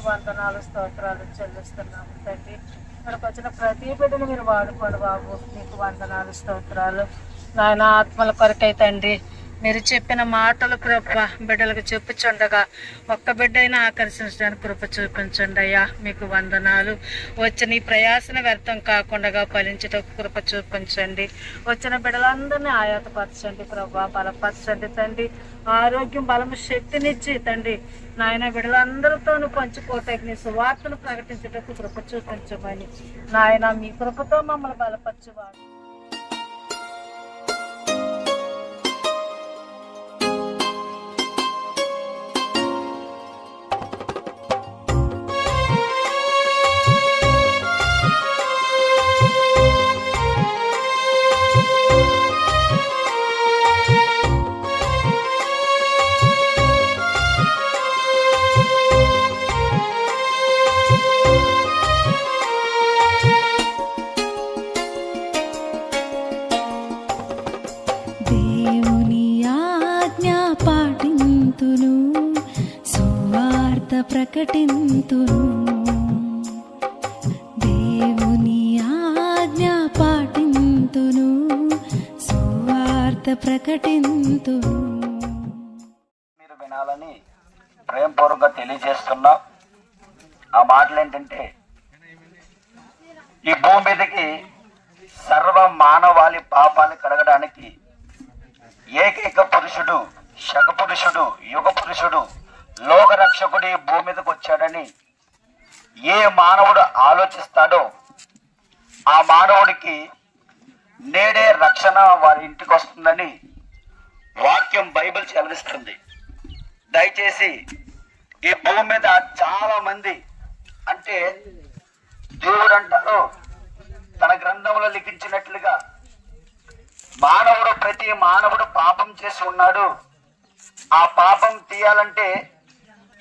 వందనాలు స్తోత్రాలు చెల్లిస్తున్నాము తండ్రి. ఇక్కడికి వచ్చిన ప్రతి బిడ్డను మీరు వాడుకోండి బాబు. మీకు వందనాలు స్తోత్రాలు నాయన. ఆత్మల కొరకై తండ్రి మీరు చెప్పిన మాటలు ప్రభా బిడ్డలకు చెప్పుచుండగా ఒక్క బిడ్డ అయినా ఆకర్షించడానికి కృప చూపించండి అయ్యా. మీకు వందనాలు. వచ్చిన ఈ ప్రయాసన వ్యర్థం కాకుండా ఫలించటకు కృప చూపించండి. వచ్చిన బిడ్డలందరినీ ఆయాతపరచండి ప్రభా, బలపరచండి తండ్రి. ఆరోగ్యం బలము శక్తినిచ్చి తండ్రి నాయన బిడ్డలందరితోనూ పంచుకోవటానికి నీ సువార్తను ప్రకటించటకు కృప చూపించమని నాయన మీ కృపతో మమ్మల్ని బలపరచువాడు. ప్రకటింతును దేవుని ఆజ్ఞ పాటింతును సువార్త ప్రకటింతును. మీరు వినాలని ప్రేమపూర్వకంగా తెలియజేస్తున్నా. ఆ మాటలు ఏంటంటే, ఈ భూమి మీదకి సర్వ మానవాళి పాపాలు కడగడానికి ఏకైక పురుషుడు, శక పురుషుడు, యుగ పురుషుడు, లోకరక్షకుడి భూమి మీదకి వచ్చాడని ఏ మానవుడు ఆలోచిస్తాడో ఆ మానవుడికి నేడే రక్షణ వారి ఇంటికి వస్తుందని వాక్యం బైబిల్ సెలవిస్తుంది. దయచేసి ఈ భూమి మీద చాలా మంది అంటే దేవుడు అంటారు తన గ్రంథంలో లిఖించినట్లుగా ప్రతి మానవుడు పాపం చేసి ఉన్నాడు. ఆ పాపం తీయాలంటే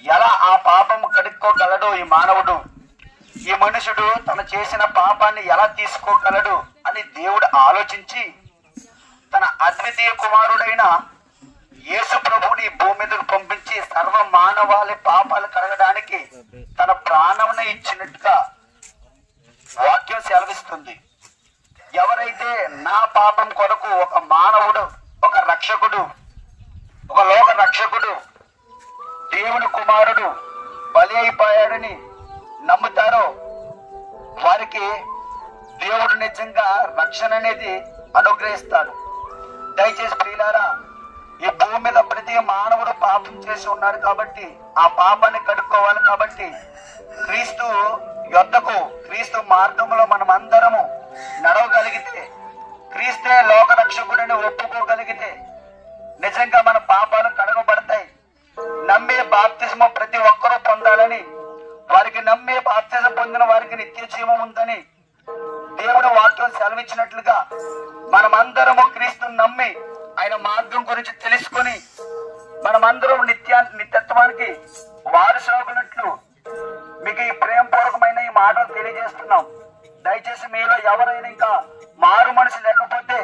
ఎలా ఆ పాపం కడుక్కోగలడు ఈ మానవుడు, ఈ మనుషుడు తన చేసిన పాపాన్ని ఎలా తీసుకోగలడు అని దేవుడు ఆలోచించి తన అద్వితీయ కుమారుడైన యేసు ప్రభువుని భూమి మీదకు పంపించి సర్వ మానవాళి పాపాలు కడగడానికి తన ప్రాణమును ఇచ్చినట్టుగా వాక్యం సెలవిస్తుంది. ఎవరైతే నా పాపం కొరకు ఒక మానవుడు, ఒక రక్షకుడు, ఒక లోక రక్షకుడు, దేవుని కుమారుడు బలి అయిపోయాడని నమ్ముతారో వారికి దేవుడు నిజంగా రక్షణ అనేది అనుగ్రహిస్తాడు. దయచేసి ప్రియులారా, ఈ భూమి మీద ప్రతి మానవుడు పాపం చేసి ఉన్నారు కాబట్టి ఆ పాపాన్ని కడుక్కోవాలి. కాబట్టి క్రీస్తు యొద్దకు, క్రీస్తు మార్గంలో మనం అందరము నడవగలిగితే, క్రీస్తే లోక రక్షకుడిని ఒప్పుకోగలిగితే నిజంగా మన పాపాలు కడగబడతాయి. నమ్మే బాప్తిజం ప్రతి ఒక్కరూ పొందాలని, వారికి నమ్మే బాప్తిజం పొందిన వారికి నిత్య జీవం ఉందని దేవుడు వాక్యం సెలవిచ్చినట్లుగా మనమందరము క్రీస్తుని నమ్మి ఆయన మార్గం గురించి తెలుసుకొని మనమందరం నిత్యత్వానికి వారసులవునట్లు మీకు ఈ ప్రేమపూర్వకమైన ఈ మాటలు తెలియజేస్తున్నాం. దయచేసి మీలో ఎవరైనా ఇంకా మారు మనసు లేకపోతే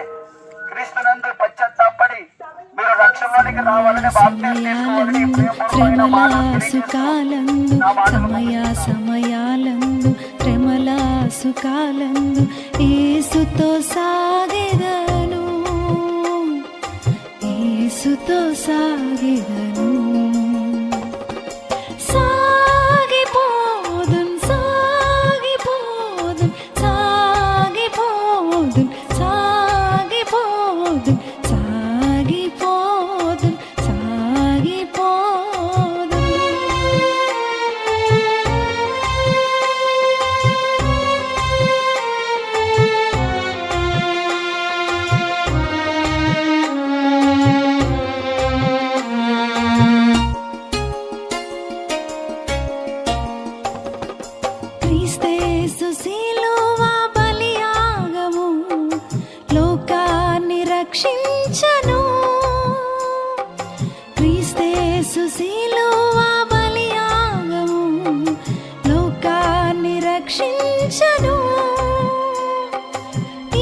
క్రీస్తునందు పశ్చాత్తాపడి మీరు రక్షణలోనికి రావాలని బాప్తిజం తీసుకోవాలని ప్రేమపూర్వకమైన మాటలు సమయాలందు శ్రమల సుఖాలందు యేసుతో సాగెదను, యేసుతో సాగెదను. సాగిపోదున్ సాగిపోదున్ సాగిపోదున్ సాగిపోదున్ సాగిపోదున్ సాగిపోదున్. క్రీస్తేసు శిలువ బలియాగము లోకాన్ని రక్షించను, క్రీస్తేసు శిలువ బలియాగము లోకాన్ని రక్షించను.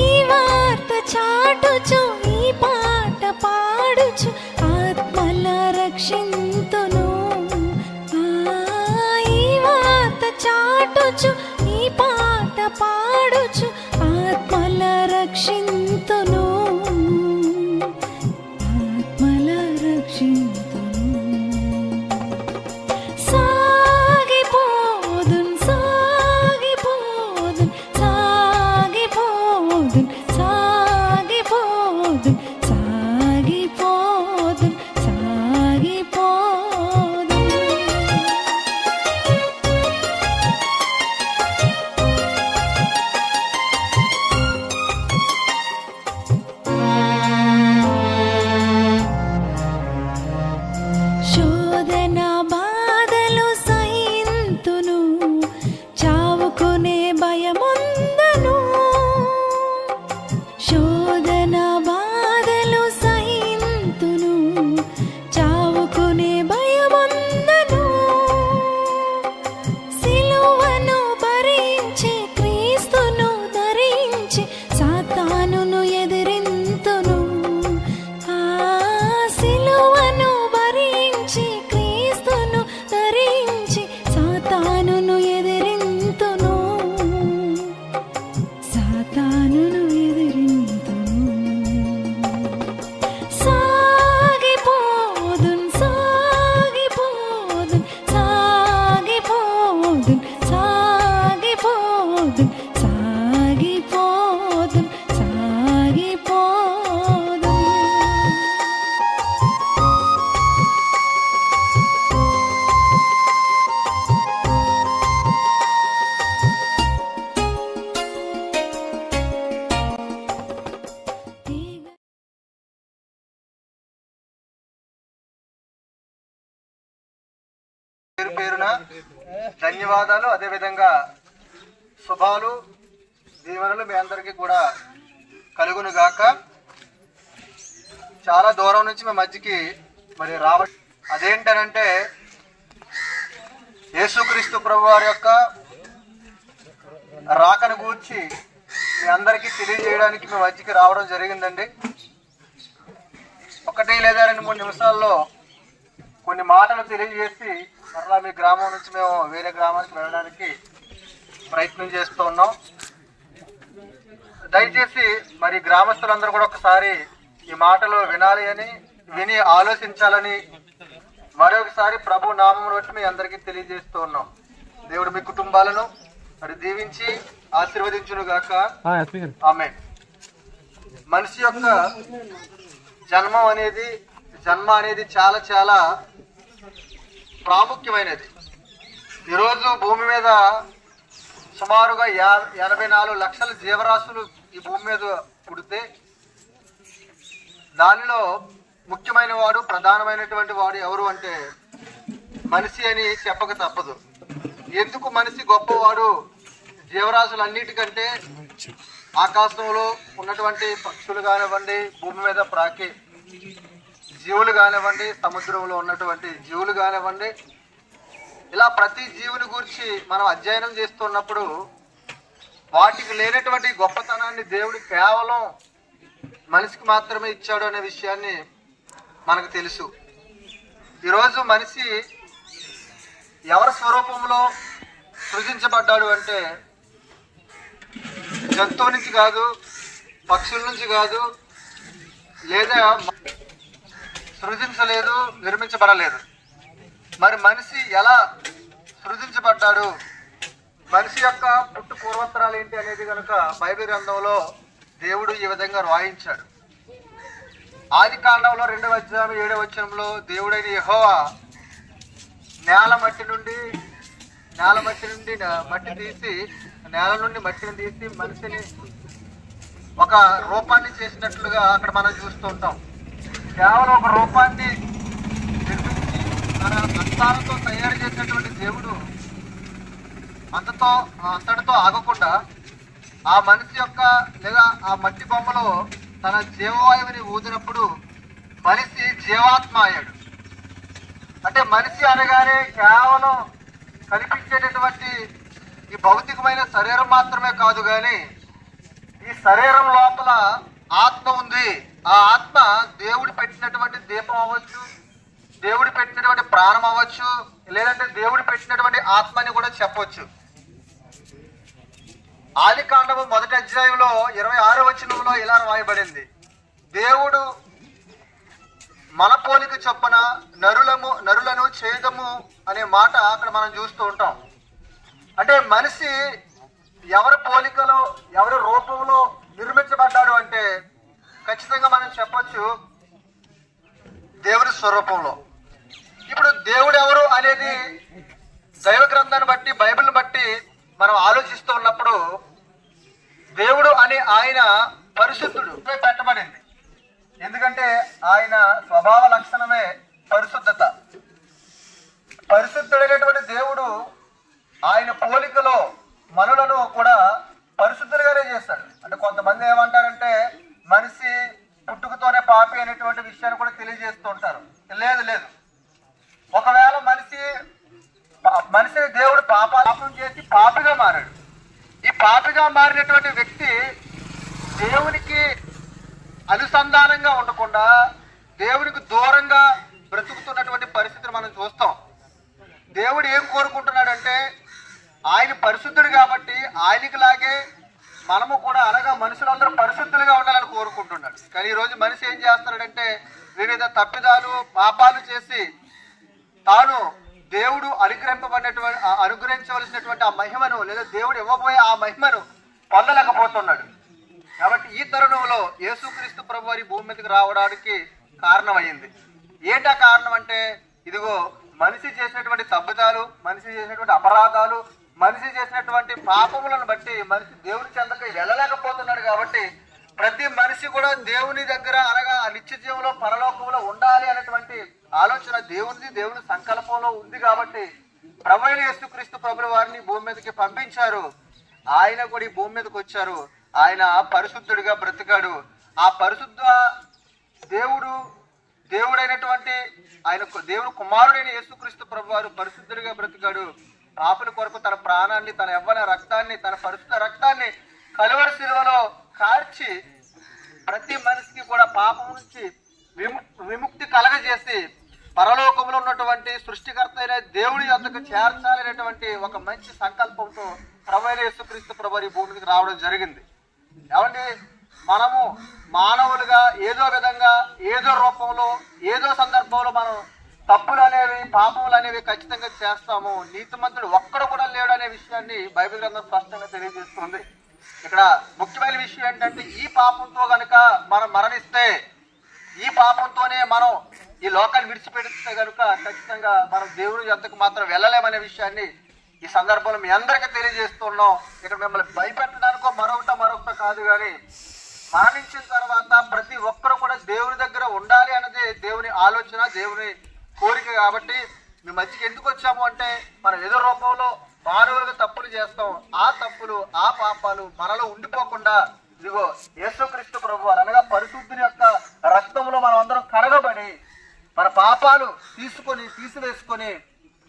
ఈ వార్త చాటుచు ఈ పాట పాడుచు ఆత్మల రక్షింతును. ఈ వార్త చాటుచు ఈ పాట పాడుచు ఆత్మల రక్షింతును, ఆత్మల రక్షింతును. సాగిపోదున్ సాగిపోదున్ సాగిపోదున్ సాగిపోదున్ సాగిపోదున్ సాగిపోదున్. శోధన బాధలు సహింతును, చావుకునే భయముందను. శోధన బాధలు సహింతును, చావుకునే భయముందను. సిలువను భరించి క్రీస్తును ధరించి సాతానును ఎదిరింతును. ఆ సిలువను భరించి క్రీస్తును ధరించి సాతానును ఎదిరింతును, సాతానును ఎదిరింతును. సాగిపోదున్ సాగిపోదున్ సాగిపోదున్ సాగిపోదున్ సాగిపోదున్ సాగిపోదున్. పేరు పేరున ధన్యవాదాలు, అదేవిధంగా శుభాలు దీవెనలు మీ అందరికీ కూడా కలుగును గాక. చాలా దూరం నుంచి మీ మధ్యకి మరి అదేంటనంటే యేసుక్రీస్తు ప్రభు వారి యొక్క రాకను గూర్చి మీ అందరికీ తెలియజేయడానికి మీ మధ్యకి రావడం జరిగిందండి. 1 లేదా 2-3 నిమిషాల్లో కొన్ని మాటలు తెలియజేసి మరలా మీ గ్రామం నుంచి మేము వేరే గ్రామానికి వెళ్ళడానికి ప్రయత్నం చేస్తూ ఉన్నాం. దయచేసి మరి గ్రామస్తులందరూ కూడా ఒకసారి ఈ మాటలు వినాలి అని, విని ఆలోచించాలని మరొకసారి ప్రభు నామమును బట్టి మీ అందరికీ తెలియజేస్తూ ఉన్నాం. దేవుడు మీ కుటుంబాలను మరి దీవించి ఆశీర్వదించును గాక. ఆమేన్. మనిషి యొక్క జన్మ అనేది చాలా చాలా ప్రాముఖ్యమైనది. ఈరోజు భూమి మీద సుమారుగా 84 లక్షల జీవరాశులు ఈ భూమి మీద పుడితే దానిలో ముఖ్యమైన వాడు, ప్రధానమైనటువంటి వాడు ఎవరు అంటే మనిషి అని చెప్పక తప్పదు. ఎందుకు మనిషి గొప్పవాడు? జీవరాశులన్నిటికంటే ఆకాశంలో ఉన్నటువంటి పక్షులు కానివ్వండి, భూమి మీద ప్రాకే జీవులు కానివ్వండి, సముద్రంలో ఉన్నటువంటి జీవులు కానివ్వండి, ఇలా ప్రతి జీవుని గురించి మనం అధ్యయనం చేస్తున్నప్పుడు వాటికి లేనటువంటి గొప్పతనాన్ని దేవుడు కేవలం మనిషికి మాత్రమే ఇచ్చాడు అనే విషయాన్ని మనకు తెలుసు. ఈరోజు మనిషి ఎవరి స్వరూపంలో సృజించబడ్డాడు అంటే జంతువు నుంచి కాదు, పక్షుల నుంచి కాదు, లేదా సృజించలేదు, నిర్మించబడలేదు. మరి మనిషి ఎలా సృజించబడ్డాడు, మనిషి యొక్క పుట్టు పూర్వోత్తరాలు ఏంటి అనేది కనుక బైబిల్ గ్రంథంలో దేవుడు ఈ విధంగా రాయించాడు. ఆది కాండంలో 2వ అధ్యాయం 7వ వచనంలో దేవుడైన యెహోవా నేల నుండి మట్టిని తీసి మనిషిని ఒక రూపాన్ని చేసినట్లుగా అక్కడ మనం చూస్తూ ఉంటాం. కేవలం ఒక రూపాన్ని నిర్మించి తన హస్తాలతో తయారు చేసినటువంటి దేవుడు అంతటితో ఆగకుండా ఆ మనిషి యొక్క లేదా ఆ మట్టి బొమ్మలో తన జీవవాయువుని ఊదినప్పుడు మనిషి జీవాత్మ అయ్యాడు. అంటే మనిషి అనగానే కేవలం కనిపించేటటువంటి ఈ భౌతికమైన శరీరం మాత్రమే కాదు, కానీ ఈ శరీరం లోపల ఆత్మ ఉంది. ఆ ఆత్మ దేవుడు పెట్టినటువంటి దీపం అవ్వచ్చు, దేవుడు పెట్టినటువంటి ప్రాణం అవ్వచ్చు, లేదంటే దేవుడు పెట్టినటువంటి ఆత్మని కూడా చెప్పవచ్చు. ఆది కాండము 1వ అధ్యాయంలో 26వ వచనంలో ఇలా రాయబడింది, దేవుడు మన పోలిక చొప్పున నరులను చేయదము అనే మాట అక్కడ మనం చూస్తూ ఉంటాం. అంటే మనిషి ఎవరి పోలికలో ఎవరి రూపంలో నిర్మించబడ్డాడు అంటే ఖచ్చితంగా మనం చెప్పొచ్చు దేవుడి స్వరూపంలో. ఇప్పుడు దేవుడు ఎవరు అనేది దైవ గ్రంథాన్ని బట్టి బైబిల్ని బట్టి మనం ఆలోచిస్తూ ఉన్నప్పుడు దేవుడు అనే ఆయన పరిశుద్ధుడు పెట్టబడింది. ఎందుకంటే ఆయన స్వభావ లక్షణమే పరిశుద్ధత. పరిశుద్ధుడైనటువంటి దేవుడు ఆయన పోలికలో మనులను కూడా పరిశుద్ధులుగానే చేస్తాడు. అంటే కొంతమంది ఏమంటారంటే మనిషి పుట్టుకతోనే పాపి అనేటువంటి విషయాన్ని కూడా తెలియజేస్తూ ఉంటారు. లేదు లేదు, ఒకవేళ మనిషిని దేవుడు పాపం చేసి పాపిగా మారాడు. ఈ పాపిగా మారినటువంటి వ్యక్తి దేవునికి అనుసంధానంగా ఉండకుండా దేవునికి దూరంగా బ్రతుకుతున్నటువంటి పరిస్థితిని మనం చూస్తాం. దేవుడు ఏం కోరుకుంటున్నాడంటే ఆయన పరిశుద్ధుడు కాబట్టి ఆయనకి లాగే మనము కూడా అనగా మనుషులందరూ పరిశుద్ధులుగా ఉండాలని కోరుకుంటున్నాడు. కానీ ఈరోజు మనిషి ఏం చేస్తున్నాడంటే వివిధ తప్పిదాలు పాపాలు చేసి తాను దేవుడు అనుగ్రహించవలసినటువంటి ఆ మహిమను లేదా దేవుడు ఇవ్వబోయే ఆ మహిమను పొందలేకపోతున్నాడు. కాబట్టి ఈ తరుణంలో యేసుక్రీస్తు ప్రభు వారి భూమి మీదకి రావడానికి కారణమైంది. ఏంటా కారణం అంటే ఇదిగో మనిషి చేసినటువంటి తప్పిదాలు, మనిషి చేసినటువంటి అపరాధాలు, మనిషి చేసినటువంటి పాపములను బట్టి మనిషి దేవుని చెంతకు వెళ్ళలేకపోతున్నాడు. కాబట్టి ప్రతి మనిషి కూడా దేవుని దగ్గర అనగా నిత్య జీవంలో పరలోకంలో ఉండాలి అనేటువంటి ఆలోచన దేవుని సంకల్పంలో ఉంది. కాబట్టి ప్రభువైన యేసుక్రీస్తు ప్రభువు వారిని భూమి మీదకి పంపించారు. ఆయన కూడా ఈ భూమి మీదకి వచ్చారు. ఆయన పరిశుద్ధుడిగా బ్రతికాడు. ఆ పరిశుద్ధ దేవుడైనటువంటి ఆయన దేవుడు కుమారుడైన యేసుక్రీస్తు ప్రభు వారు పరిశుద్ధుడిగా బ్రతికాడు. పాపుల కొరకు తన ప్రాణాన్ని, తన యవ్వన రక్తాన్ని, తన పరిశుద్ధ రక్తాన్ని కలువరి శిలువలో కార్చి ప్రతి మనిషికి కూడా పాపం నుంచి విముక్తి కలగజేసి పరలోకంలో ఉన్నటువంటి సృష్టికర్త అయిన దేవుడి వద్దకు చేర్చాలనేటువంటి ఒక మంచి సంకల్పంతో ప్రభువైన యేసుక్రీస్తు ప్రభు ఈ భూమికి రావడం జరిగింది. ఏమండి, మనము మానవులుగా ఏదో విధంగా ఏదో రూపంలో ఏదో సందర్భంలో మనం తప్పులు అనేవి పాపములు అనేవి ఖచ్చితంగా చేస్తాము. నీతిమంతుడు ఒక్కడు కూడా లేడు అనే విషయాన్ని బైబిల్ గ్రంథం స్పష్టంగా తెలియజేస్తుంది. ఇక్కడ ముఖ్యమైన విషయం ఏంటంటే ఈ పాపంతో కనుక మనం మరణిస్తే, ఈ పాపంతోనే మనం ఈ లోకాన్ని విడిచిపెడితే కనుక ఖచ్చితంగా మనం దేవుని యొద్దకు మాత్రం వెళ్ళలేమనే విషయాన్ని ఈ సందర్భంలో మీ అందరికీ తెలియజేస్తున్నాం. ఇక్కడ మిమ్మల్ని భయపెట్టడానికో మరొకట కాదు, కానీ మరణించిన తర్వాత ప్రతి ఒక్కరు కూడా దేవుని దగ్గర ఉండాలి అన్నది దేవుని ఆలోచన, దేవుని కోరిక. కాబట్టి మీ మధ్యకి ఎందుకు వచ్చాము అంటే మనం ఏదో రూపంలో మానవులుగా తప్పులు చేస్తాం. ఆ తప్పులు ఆ పాపాలు మనలో ఉండిపోకుండా ఇదిగో యేసుక్రీస్తు ప్రభు అనగా పరిశుద్ధుని యొక్క రక్తంలో మనం అందరం కడగబడి మన పాపాలు తీసివేసుకొని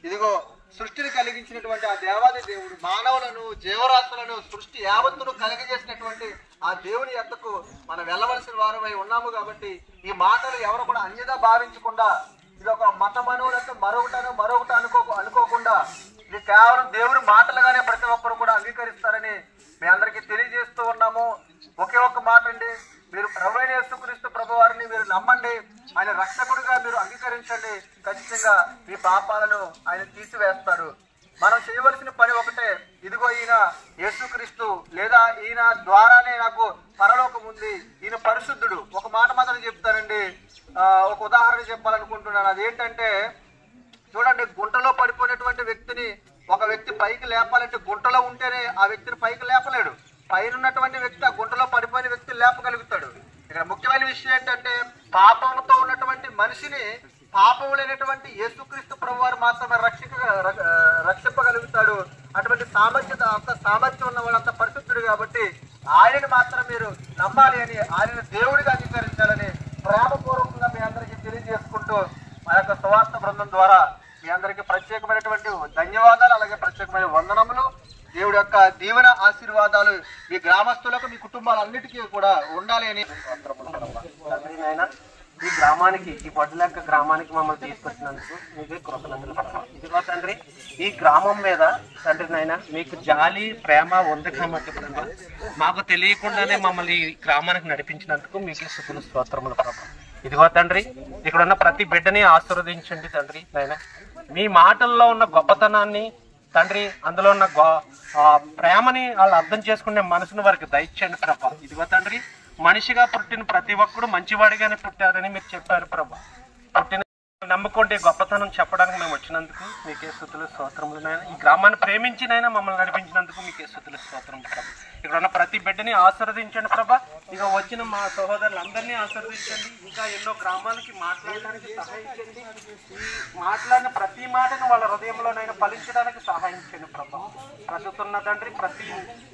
ఇదిగో సృష్టిని కలిగించినటువంటి ఆ దేవాది దేవుడు మానవులను, జీవరాశులను, సృష్టి యావత్తును కలిగజేసినటువంటి ఆ దేవుని యొద్దకు మనం వెళ్ళవలసిన వారమై ఉన్నాము. కాబట్టి ఈ మాటలు ఎవరు కూడా అన్యదా భావించకుండా ఇది ఒక మతమను లేకపోతే మరొకటి అనుకోకుండా ఇది కేవలం దేవుని మాటలుగానే ప్రతి ఒక్కరు కూడా అంగీకరిస్తారని మీ అందరికీ తెలియజేస్తూ ఉన్నాము. ఒకే ఒక్క మాట అండి, మీరు ప్రభువైన యేసుక్రీస్తు ప్రభు వారిని మీరు నమ్మండి, ఆయన రక్షకుడిగా మీరు అంగీకరించండి. ఖచ్చితంగా మీ పాపాలను ఆయన తీసివేస్తాడు. మనం చేయవలసిన పని ఒకటే, ఇదిగో ఈయన యేసుక్రీస్తు లేదా ఈయన ద్వారానే నాకు పరలోకం ఉంది, ఈయన పరిశుద్ధుడు. ఒక మాట మాత్రం చెప్తానండి, ఒక ఉదాహరణ చెప్పాలనుకుంటున్నాను. అదేంటంటే చూడండి, గుంటలో పడిపోయినటువంటి వ్యక్తిని ఒక వ్యక్తి పైకి లేపాలంటే గుంటలో ఉంటేనే ఆ వ్యక్తిని పైకి లేపలేడు. పైన ఉన్నటువంటి వ్యక్తి ఆ గుంటలో పడిపోయిన వ్యక్తిని లేపగలుగుతాడు. ఇక్కడ ముఖ్యమైన విషయం ఏంటంటే పాపంతో ఉన్నటువంటి మనిషిని పాపం లేనటువంటి యేసుక్రీస్తు ప్రభు వారు మాత్రమే రక్షింపగలుగుతాడు. అటువంటి సామర్థ్యం ఉన్న వాళ్ళంత పరిశుద్ధుడు కాబట్టి ఆయనని మాత్రం మీరు నమ్మాలి అని, ఆయన దేవుడిగా అంగీకరించాలని ప్రేమపూర్వకంగా మీ అందరికీ తెలియజేసుకుంటూ మా యొక్క సువార్త బృందం ద్వారా మీ అందరికీ ప్రత్యేకమైనటువంటి ధన్యవాదాలు, అలాగే ప్రత్యేకమైన వందనములు. దేవుడి యొక్క దీవెన ఆశీర్వాదాలు మీ గ్రామస్తులకు, మీ కుటుంబాలన్నిటికీ కూడా ఉండాలి అని ఈ గ్రామానికి, ఈ బొడ్డలెక్క గ్రామానికి మమ్మల్ని తీసుకొచ్చినందుకు మీకు కృతజ్ఞతలు ప్రభా. ఇదిగో తండ్రి, ఈ గ్రామం మీద తండ్రి నాయన మీకు జాలి ప్రేమ ఉంది కాబట్టి ప్రభా, మాకు తెలియకుండానే మమ్మల్ని ఈ గ్రామానికి నడిపించినందుకు మీకు స్తుతులు స్తోత్రములు ప్రభా. ఇదిగో తండ్రి, ఇక్కడ ఉన్న ప్రతి బిడ్డని ఆశీర్వదించండి తండ్రి నాయన. మీ మాటల్లో ఉన్న గొప్పతనాన్ని తండ్రి, అందులో ఉన్న ప్రేమని వాళ్ళు అర్థం చేసుకునే మనసును వారికి దయచేయండి ప్రభా. ఇదిగో తండ్రి, మనిషిగా పుట్టిన ప్రతి ఒక్కడు మంచివాడిగానే పుట్టారని మీరు చెప్పారు ప్రభా. పుట్టిన నమ్ముకోండి గొప్పతనం చెప్పడానికి మేము వచ్చినందుకు మీకే స్తుతులు స్తోత్రములైనా. ఈ గ్రామాన్ని ప్రేమించినైనా మమ్మల్ని నడిపించినందుకు మీకే స్తుతులు స్తోత్రములు ప్రభా. ఇక్కడ ఉన్న ప్రతి బిడ్డని ఆశీర్వదించండి ప్రభా. ఇక వచ్చిన మా సహోదరులందరినీ ఆశీర్వదించండి. ఇంకా ఎన్నో గ్రామాలకి మాట్లాడడానికి సహాయించండి. ఈ మాట్లాడిన ప్రతి మాటను వాళ్ళ హృదయంలోనైనా ఫలించడానికి సహాయించండి ప్రభా. ప్రస్తుతున్న తండ్రి,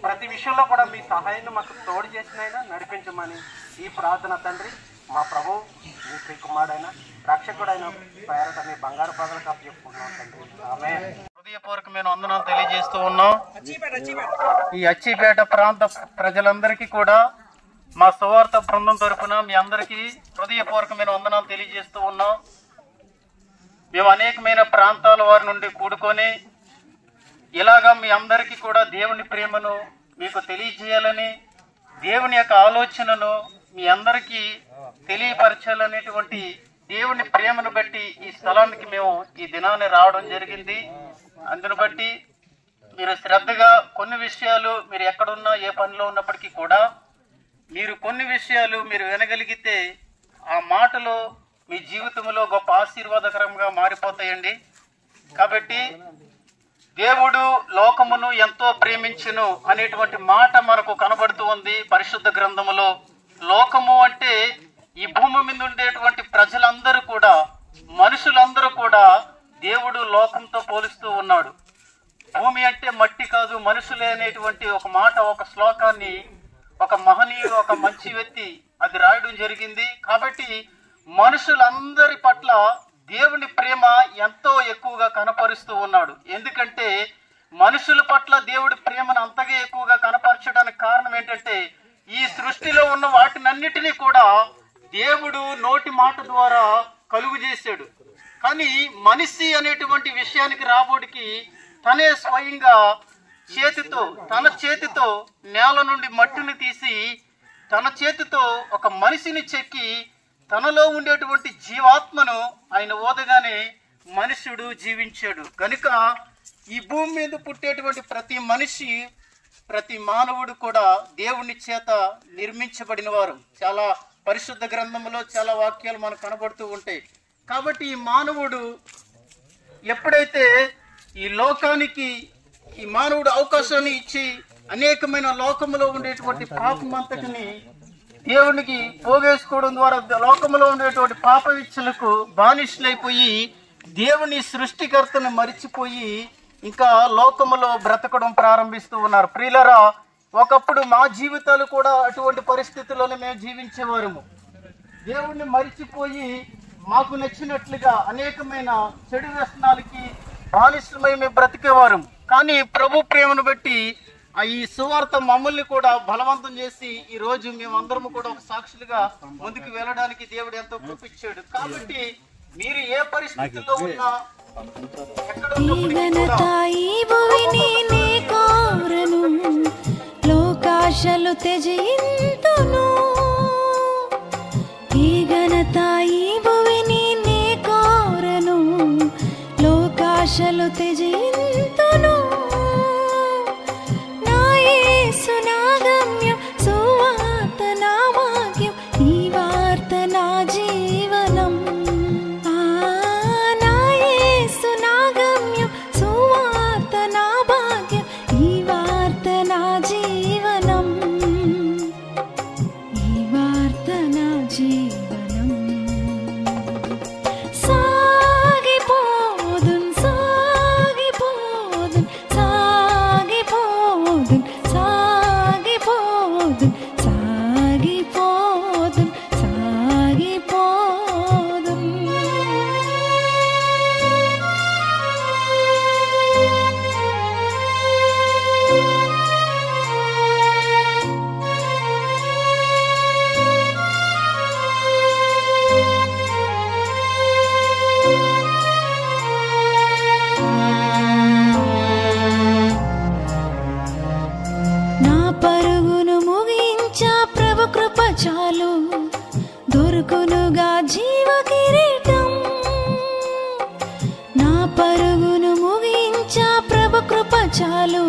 ప్రతి విషయంలో కూడా మీ సహాయాన్ని మాకు తోడు చేసినైనా నడిపించమని ఈ ప్రార్థన తండ్రి మా ప్రభు మీ శ్రీకుమారుడైన రక్షకుడైన పేరట మీ బంగారు పదలకు అప్పచెప్పుకున్నాం తండ్రి. ఆమేన్. హృదయపూర్వకమైన వందనాలు తెలియజేస్తూ ఉన్నాం. ఈ అచ్చిపేట ప్రాంత ప్రజలందరికీ కూడా మా సువార్త బృందం తరఫున మీ అందరికీ హృదయపూర్వకమైన వందనాలు తెలియజేస్తూ ఉన్నాం. మేము అనేకమైన ప్రాంతాల వారి నుండి కూడుకొని ఇలాగా మీ అందరికీ కూడా దేవుని ప్రేమను మీకు తెలియజేయాలని, దేవుని యొక్క ఆలోచనను మీ అందరికీ తెలియపరచాలనేటువంటి దేవుని ప్రేమను బట్టి ఈ స్థలానికి మేము ఈ దినాన్ని రావడం జరిగింది. అందును బట్టి మీరు శ్రద్ధగా కొన్ని విషయాలు, మీరు ఎక్కడున్నా ఏ పనిలో ఉన్నప్పటికీ కూడా మీరు కొన్ని విషయాలు మీరు వినగలిగితే ఆ మాటలు మీ జీవితంలో గొప్ప ఆశీర్వాదకరంగా మారిపోతాయండి. కాబట్టి దేవుడు లోకమును ఎంతో ప్రేమించును అనేటువంటి మాట మనకు కనబడుతూ ఉంది పరిశుద్ధ గ్రంథములో. లోకము అంటే ఈ భూమి మీద ఉండేటువంటి ప్రజలందరూ కూడా, మనుషులందరూ కూడా దేవుడు లోకంతో పోలుస్తూ ఉన్నాడు. భూమి అంటే మట్టి కాదు మనుషులే అనేటువంటి ఒక మాట, ఒక శ్లోకాన్ని ఒక మహనీయుడు, ఒక మంచి వ్యక్తి అది రాయడం జరిగింది. కాబట్టి మనుషులందరి పట్ల దేవుని ప్రేమ ఎంతో ఎక్కువగా కనపరుస్తూ ఉన్నాడు. ఎందుకంటే మనుషుల పట్ల దేవుడి ప్రేమను అంతగా ఎక్కువగా కనపరచడానికి కారణం ఏంటంటే, ఈ సృష్టిలో ఉన్న వాటినన్నిటినీ కూడా దేవుడు నోటి మాట ద్వారా కలుగు చేశాడు. కానీ మనిషి అనేటువంటి విషయానికి రాబోడికి తనే స్వయంగా తన చేతితో నేల నుండి మట్టిని తీసి తన చేతితో ఒక మనిషిని చెక్కి తనలో ఉండేటువంటి జీవాత్మను ఆయన ఓదగానే మనుష్యుడు జీవించాడు. కనుక ఈ భూమి మీద పుట్టేటువంటి ప్రతి మనిషి, ప్రతి మానవుడు కూడా దేవుని చేత నిర్మించబడిన వారు. చాలా పరిశుద్ధ గ్రంథంలో చాలా వాక్యాలు మనకు కనబడుతూ ఉంటాయి. కాబట్టి ఈ మానవుడు ఎప్పుడైతే ఈ లోకానికి ఈ మానవుడు అవకాశాన్ని ఇచ్చి అనేకమైన లోకములో ఉండేటువంటి పాపం అంతటిని దేవునికి పోగేసుకోవడం ద్వారా లోకంలో ఉండేటువంటి పాప విచ్చలకు బానిసలైపోయి దేవుని సృష్టికర్తను మరిచిపోయి ఇంకా లోకములో బ్రతకడం ప్రారంభిస్తూ ఉన్నారు. ప్రియులరా, ఒకప్పుడు మా జీవితాలు కూడా అటువంటి పరిస్థితుల్లోనే మేము జీవించేవారము. దేవుణ్ణి మరిచిపోయి మాకు నచ్చినట్లుగా అనేకమైన చెడు వ్యసనాలకి బానిసలమై మేము బ్రతికేవారు. కానీ ప్రభు ప్రేమను బట్టి ఈ సువార్త మమ్మల్ని కూడా బలవంతం చేసి ఈ రోజు మేమందరము కూడా ఒక సాక్షులుగా ముందుకు వెళ్ళడానికి దేవుడు ఎంతో కృపించాడు. కాబట్టి మీరు ఏ పరిస్థితుల్లో ఉన్నా లోకాశలు త్యజింతును, ఈ ఘనత ఈ భువిని నే కోరను, లోకాశలు త్యజింతును. నా యేసు నా గమ్యం, సువార్త నా భాగ్యం, ఈ వార్త నా జీవనం. నా యేసు నా గమ్యం, సువార్త నా భాగ్యం, ఈ వార్త నా జీవనం, ఈ వార్త నా జీవనం. దొరుకునుగా జీవ కిరీటం. నా పరుగును ముగించా ప్రభు కృప చాలు,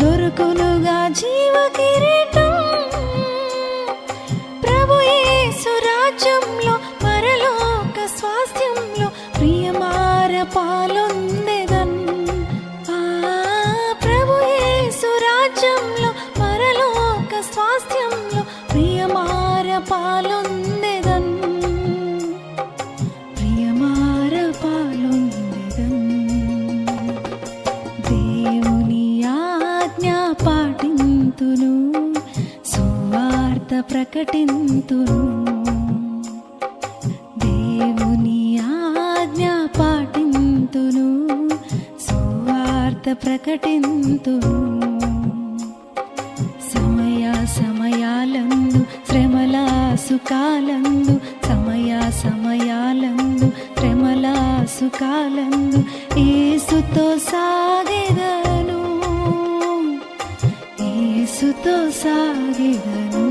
దొరుకునుగా జీవ కిరీటం. ప్రభు యేసు రాజ్యంలో పరలోక స్వాస్థ్యంలో ప్రియమార పాలొందెదన్. ప్రభు యేసు రాజ్యంలో పరలోక స్వాస్థ్యంలో ప్రియమార పాలొందెదన్, ప్రియమార పాలొందెదన్. దేవుని ఆజ్ఞ పాటింతును, సువార్త ప్రకటింతును. దేవుని ఆజ్ఞ పాటింతును, సువార్త ప్రకటింతును. సమయ సమయాలందు శ్రమల సుఖాలందు, సమయ సమయాలందు శ్రమల సుఖాలందు యేసుతో సాగెదను, యేసుతో సాగెదను.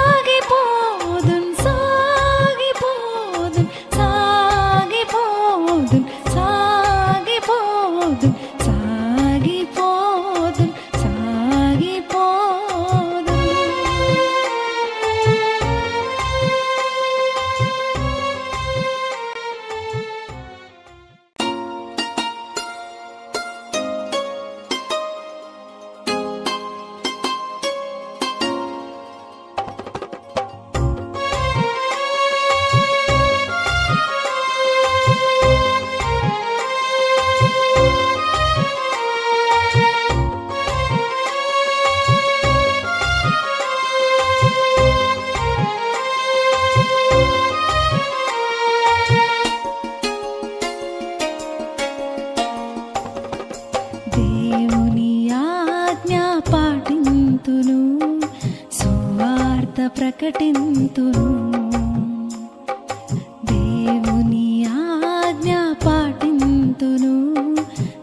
సాగిపోదున్ సాగిపోదున్ సాగిపోదున్ సాగిపోదున్ సాగిపోదున్ సాగిపోదున్. దేవుని ఆజ్ఞ పాటింతును, సువార్త ప్రకటింతును. దేవుని ఆజ్ఞ పాటింతును,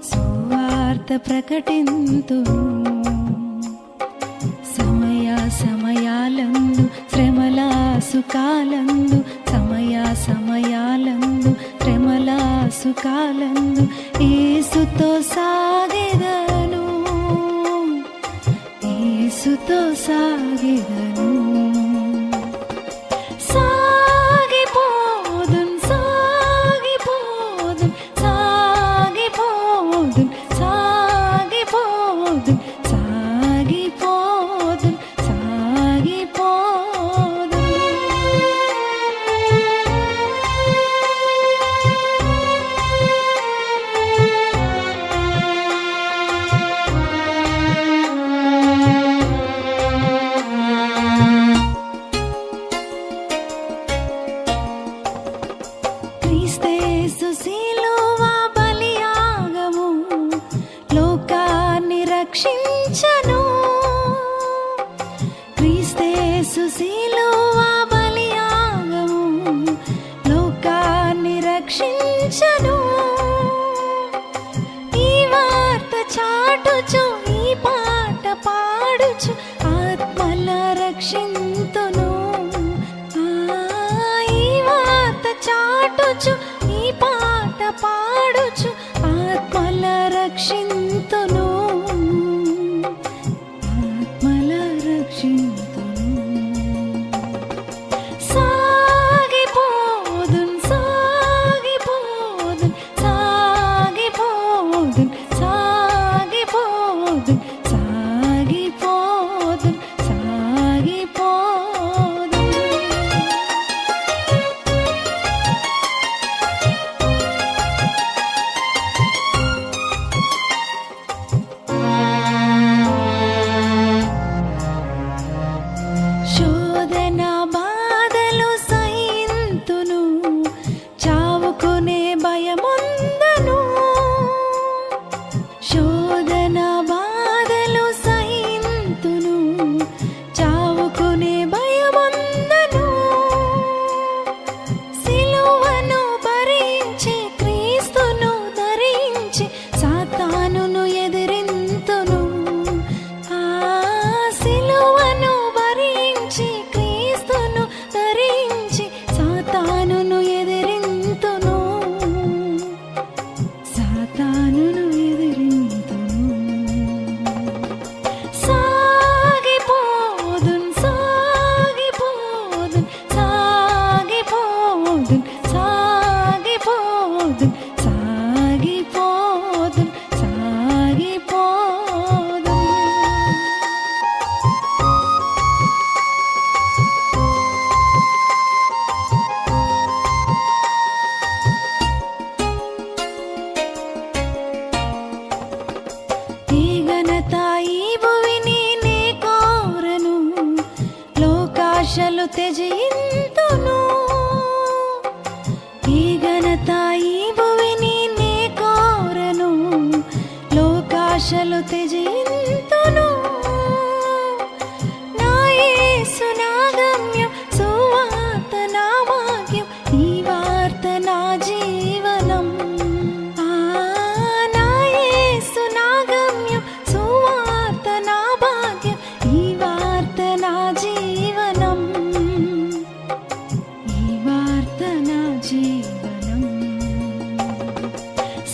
సువార్త ప్రకటింతును. సమయ సమయాలందు శ్రమల సుఖాలందు, సమయ సమయాలందు శ్రమల సుఖాలందు యేసుతో సాగెదను, యేసుతో సాగెదను. సాగిపోదున్ సాగిపోదున్ సాగిపోదున్ సాగిపోదున్ సాగిపోదున్ సాగిపోదున్. క్రీస్తేసు శిలువ బలియాగము లోకాన్ని రక్షించను. క్రీస్తేసు శిలువ బలియాగము లోకాన్ని రక్షించను. ఈ వార్త చాటుచు ఈ పాట పాడుచు ఆత్మల రక్షింతును. ఈ వార్త చాటుచు ఈ పాట పాడుచు ఆత్మల రక్షింతును, ఆత్మల రక్షింతును. సాగిపోదున్ సాగిపోదున్ సాగిపోదున్ సాగిపోదున్ సాగిపోదున్ సాగిపోదున్. లోకాశలు త్యజింతును. ఈ ఘనత ఈ భువిని నే కోరను, లోకాశలు త్యజింతును. నా యేసు నా గమ్యం, సువార్త నా భాగ్యం, ఈ వార్త నా జీవనం. నా యేసు నా గమ్యం, సువార్త నా భాగ్యం, ఈ వార్త నా జీవనం, ఈ వార్త నా జీవనం.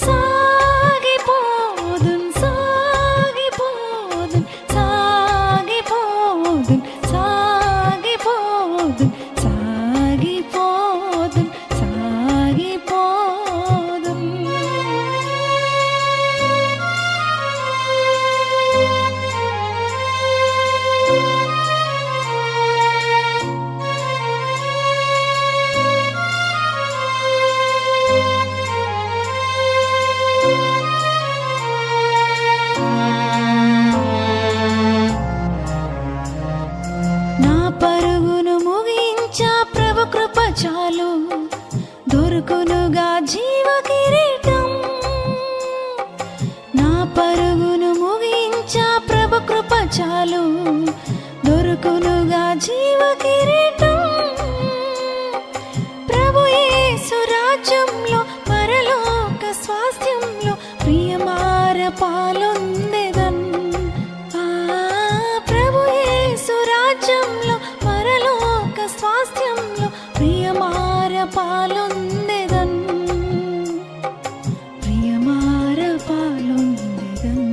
సాగిపోదున్ సాగిపోదున్ సాగిపోదున్ సాగిపోదున్ సాగిపోదున్ సాగిపోదున్. నా పరుగును ముగించా ప్రభు కృప చాలు, దొరుకునుగా జీవ కిరీటం. నా పరుగును ముగించా ప్రభు కృప చాలు, దొరుకునుగా జీవ కిరీటం. ప్రభు యేసు రాజ్యంలో పరలోక స్వాస్థ్యంలో ప్రియమార పాలొందెదన్. ప్రభు యేసు రాజ్యంలో పరలోక స్వాస్థ్యంలో ప్రియమార పాలొందెదన్, ప్రియమార పాలొందెదన్.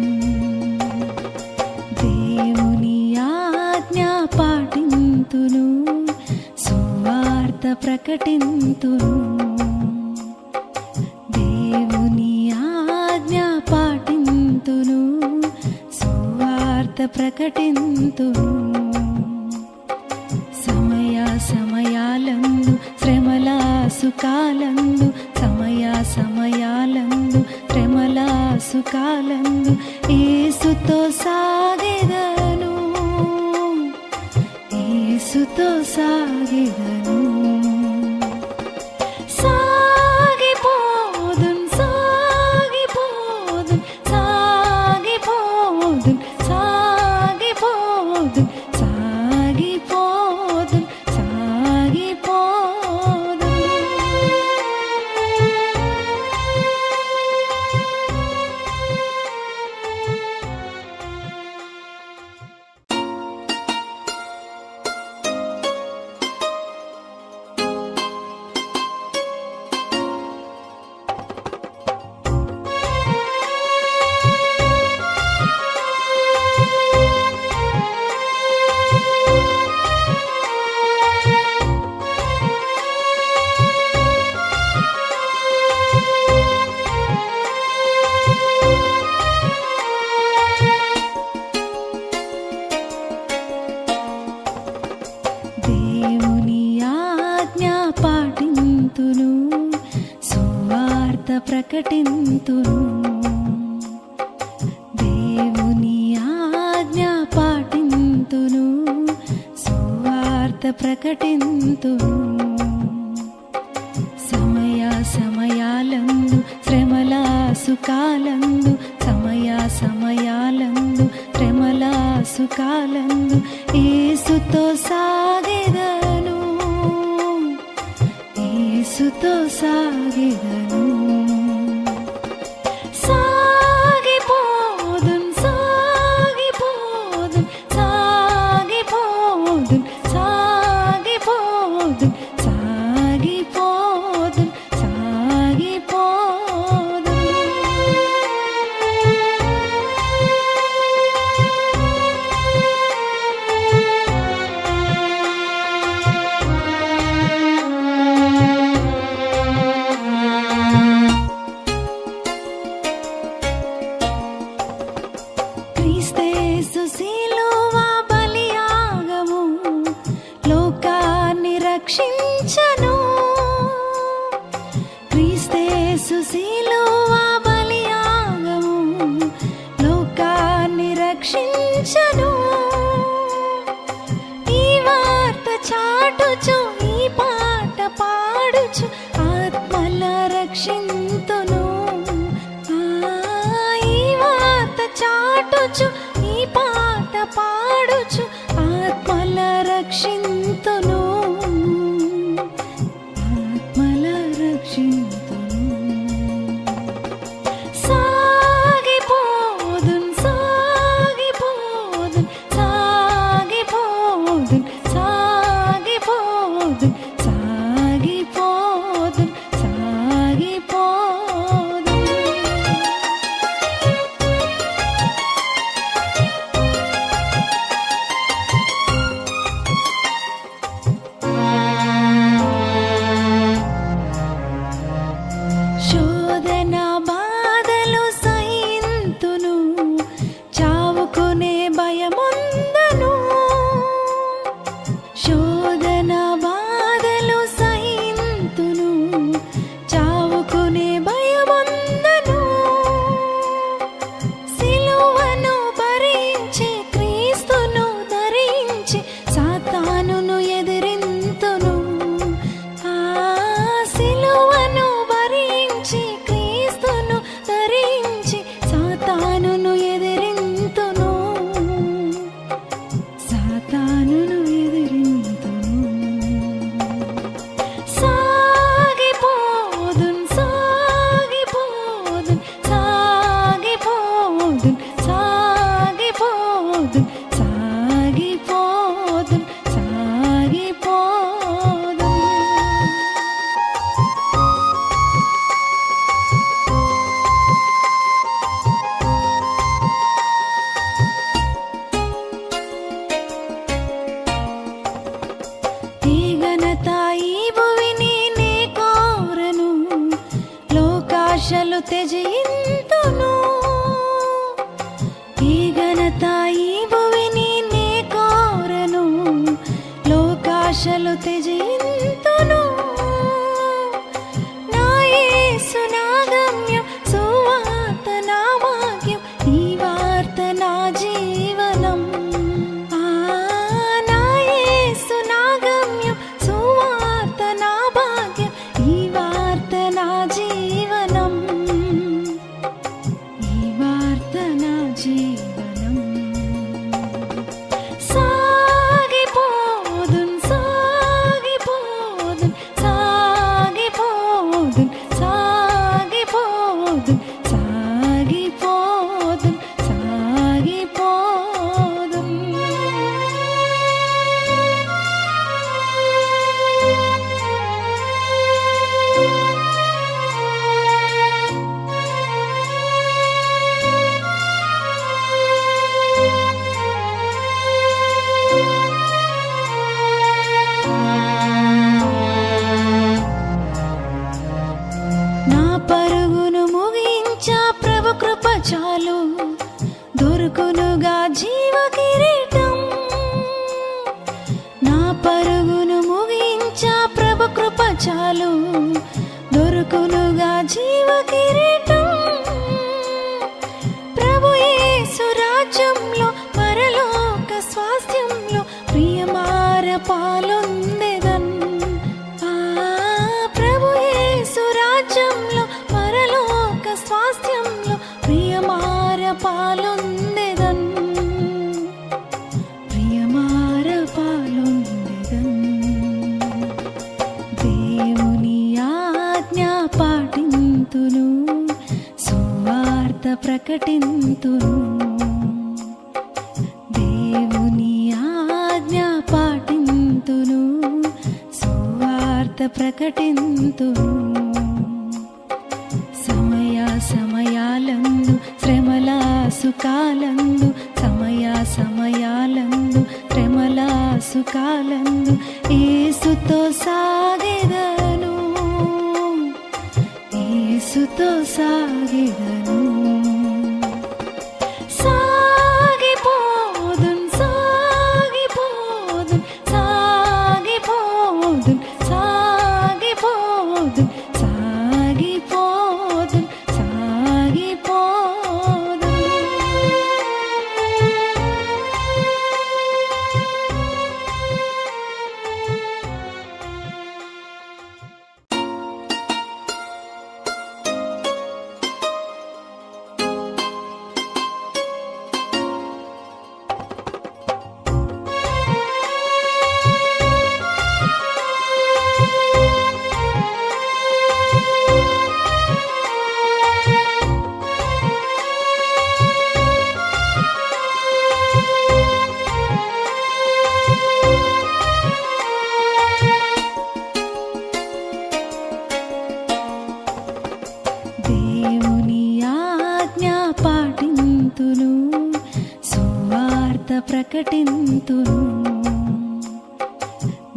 దేవుని ఆజ్ఞ పాటింతును, సువార్త ప్రకటింతును. దేవుని ఆజ్ఞ పాటింతును, సువార్త ప్రకటింతును. సమయ సమయాలందు శ్రమల సుఖాలందు, సమయ సమయాలందు శ్రమల సుఖాలందు యేసుతో సాగెదను, యేసుతో సాగెదను. సాగిపోదున్ సాగిపోదున్ సాగిపోదున్ సాగిపోదున్ సాగిపోదున్ సాగిపోదున్. దేవుని ఆజ్ఞ పాటింతును, సువార్త ప్రకటింతును. దేవుని ఆజ్ఞ పాటింతును, సువార్త ప్రకటింతును. సమయ సమయాలందు శ్రమల సుఖాలందు, సమయ సమయాలందు శ్రమల సుఖాలందు యేసుతో సాగెదను, యేసుతో సాగెదను. సాగిపోదున్ సాగిపోదున్ సాగిపోదున్ సాగిపోదున్ సాగిపోదున్ సాగిపోదున్. క్రీస్తేసు శిలువ బలియాగము లోకాన్ని రక్షించను. క్రీస్తేసు శిలువ బలియాగము లోకాన్ని రక్షించను. ఈ వార్త చాటుచు ఈ పాట పాడుచు ఆత్మల రక్షింతును. ఈ వార్త చాటుచు ఈ పాట పాడుచు ఆత్మల రక్షింతును. ఆత్మల రక్షింతును. సాగిపోదున్ సాగిపోదున్ సాగిపోదున్ సాగిపోదున్ సాగిపోదున్ సాగిపోదున్. శోధన బాధలు సహింతును, చావుకునే భయముందను. శోధన బాధలు సహింతును, చావుకునే భయముందను. సిలువను భరించి క్రీస్తును ధరించి సాతానును ఎదిరింతును. ఆ సిలువను భరించి క్రీస్తును ధరించి సాతానును ఎదిరింతును. సాతానును ఎదిరింతును. సాగిపోదున్ సాగిపోదున్ సాగిపోదున్ సాగిపోదున్ సాగిపోదున్ సాగిపోదున్. ఈ ఘనత ఈ భువిని నే కోరను, లోకాశలు త్యజింతును. ఈ ఘనత ఈ భువిని నే కోరను, లోకాశలు త్యజింతును. నా యేసు నా గమ్యం, సువార్త నా భాగ్యం, ఈ వార్త నా జీవనం. నా యేసు నా గమ్యం, సువార్త నా భాగ్యం, ఈ వార్త నా జీవనం. ఈ వార్త నా జీవనం. సాగిపోదున్ సాగిపోదున్ సాగిపోదున్ సాగిపోదున్ సాగిపోదున్ సాగిపోదున్. నా పరుగును ముగించా ప్రభు కృప చాలు, దొరుకునుగా జీవ కిరీటం. నా పరుగును ముగించా ప్రభు కృప చాలు, దొరుకునుగా జీవ కిరీటం. ప్రభు యేసు రాజ్యంలో పరలోక స్వాస్థ్యంలో ప్రియమార పాలొందెదన్. ప్రభు యేసు రాజ్యంలో పరలోక స్వాస్థ్యంలో ప్రియమార పాలొందెదన్. ప్రియమార పాలొందెదన్. దేవుని ఆజ్ఞ పాటింతును, సువార్త ప్రకటింతును. దేవుని ఆజ్ఞ పాటింతును, సువార్త ప్రకటింతును. సమయ సమయాలందు శ్రమల సుఖాలందు, సమయ సమయాలందు శ్రమల సుఖాలందు యేసుతో సాగెదను, యేసుతో సాగెదను. సాగిపోదున్ సాగిపోదున్ సాగిపోదున్ సాగిపోదున్ సాగిపోదున్ సాగిపోదున్. ప్రకటింతును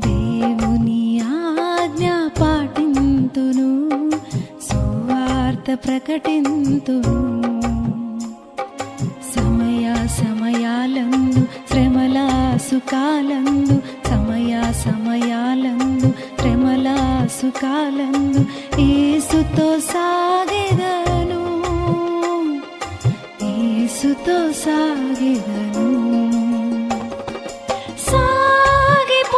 దేవుని ఆజ్ఞ పాటింతును సువార్త ప్రకటింతును సమయాలందు శ్రమల సుఖాలందు సమయాలందు శ్రమల సుఖాలందు యేసుతో సాగెదను యేసుతో సాగెదను సాగిపోదున్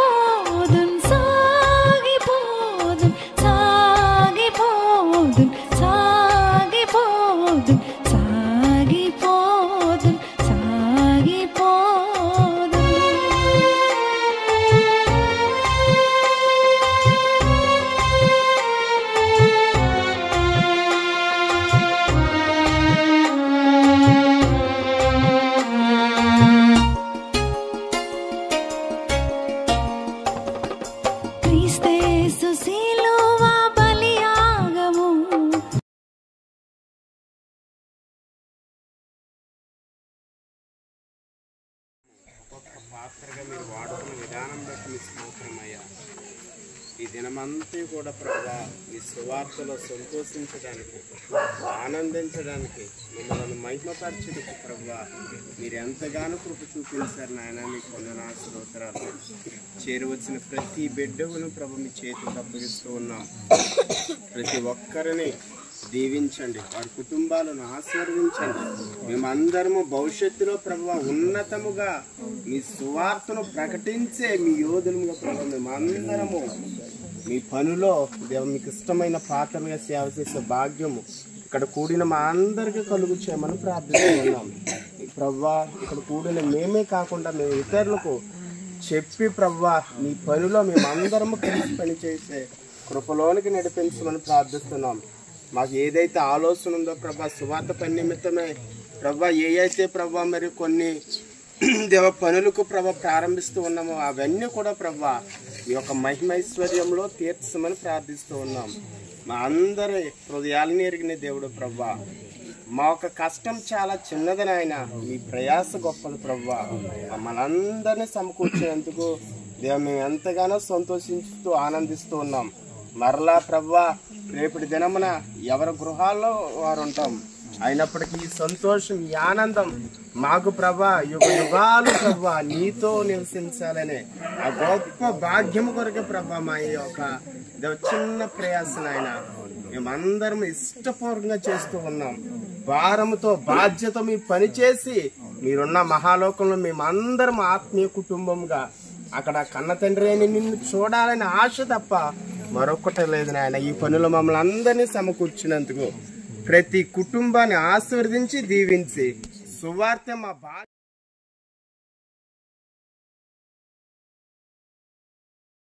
సాగిపోదున్ సాగిపోదున్ సాగిపోదున్ సాగిపోదున్ సాగిపోదున్ క్రీస్తు శిలువ బలియాగము పాత్రగా మీరు వాడుకున్న విధానం బట్టి మీ స్తోత్రమయ్యా. ఈ దినమంతా కూడా ప్రభా మీ సువార్తలో సంతోషించడానికి ఆనందించడానికి మిమ్మల్ని మహిమపరచడానికి ప్రభా మీరు ఎంతగానో కృప చూపించారు నాయన. మీకు వందనాలు స్తోత్రాలు. చేరువచ్చిన ప్రతి బిడ్డను ప్రభు మీ చేతికి అప్పగిస్తూ ఉన్నాం. ప్రతి ఒక్కరిని దీవించండి, వారి కుటుంబాలను ఆశీర్వదించండి. మేమందరము భవిష్యత్తులో ప్రభు ఉన్నతముగా మీ సువార్తను ప్రకటించే మీ యోధులుగా ప్రభు మేమందరము మీ పనిలో మీకు ఇష్టమైన పాత్రగా సేవ చేసే భాగ్యము ఇక్కడ కూడిన మా అందరికీ కలుగు చేయమని ప్రార్థిస్తున్నాం ప్రభువా. ఇక్కడ కూడిన మేమే కాకుండా మేము ఇతరులకు చెప్పి ప్రభువా మీ పనిలో మేమందరము కలిసి పనిచేసే కృపలోనికి నడిపించమని ప్రార్థిస్తున్నాం. మాకు ఏదైతే ఆలోచన ఉందో ప్రభా సువార్త పని నిమిత్తమే ప్రభా ఏ అయితే ప్రభా మరి కొన్ని దేవ పనులకు ప్రభా ప్రారంభిస్తూ ఉన్నామో అవన్నీ కూడా ప్రభా ఈ యొక్క మహిమైశ్వర్యంలో తీర్చమని ప్రార్థిస్తూ ఉన్నాం. మా అందరి హృదయాలని ఎరిగిన దేవుడు ప్రభా. మా యొక్క కష్టం చాలా చిన్నదని ఆయన, మీ ప్రయాస గొప్పది ప్రభా. మమ్మల్ని అందరినీ సమకూర్చేందుకు దేవ మేము ఎంతగానో సంతోషిస్తూ ఆనందిస్తూ ఉన్నాం. మరలా ప్రభా రేపటి దినమున ఎవరి గృహాల్లో వారు ఉంటాం. అయినప్పటికీ ఈ సంతోషం ఈ ఆనందం మాకు ప్రభా యుగ యుగాలు ప్రభా నీతో నివసించాలనే ఆ గొప్ప భాగ్యము కొరకే ప్రభా మా యొక్క చిన్న ప్రయాసన ఆయన మేమందరం ఇష్టపూర్వకంగా చేస్తూ ఉన్నాం. భారముతో బాధ్యత మీ పని చేసి మీరున్న మహాలోకంలో మేమందరం ఆత్మీయ కుటుంబంగా అక్కడ కన్న తండ్రి అని నిన్ను చూడాలని ఆశ తప్ప మరొకటి లేదు నాయన. ఈ పనులు మమ్మల్ని అందరినీ సమకూర్చినందుకు ప్రతి కుటుంబాన్ని ఆశీర్వదించి దీవించి సువార్త మా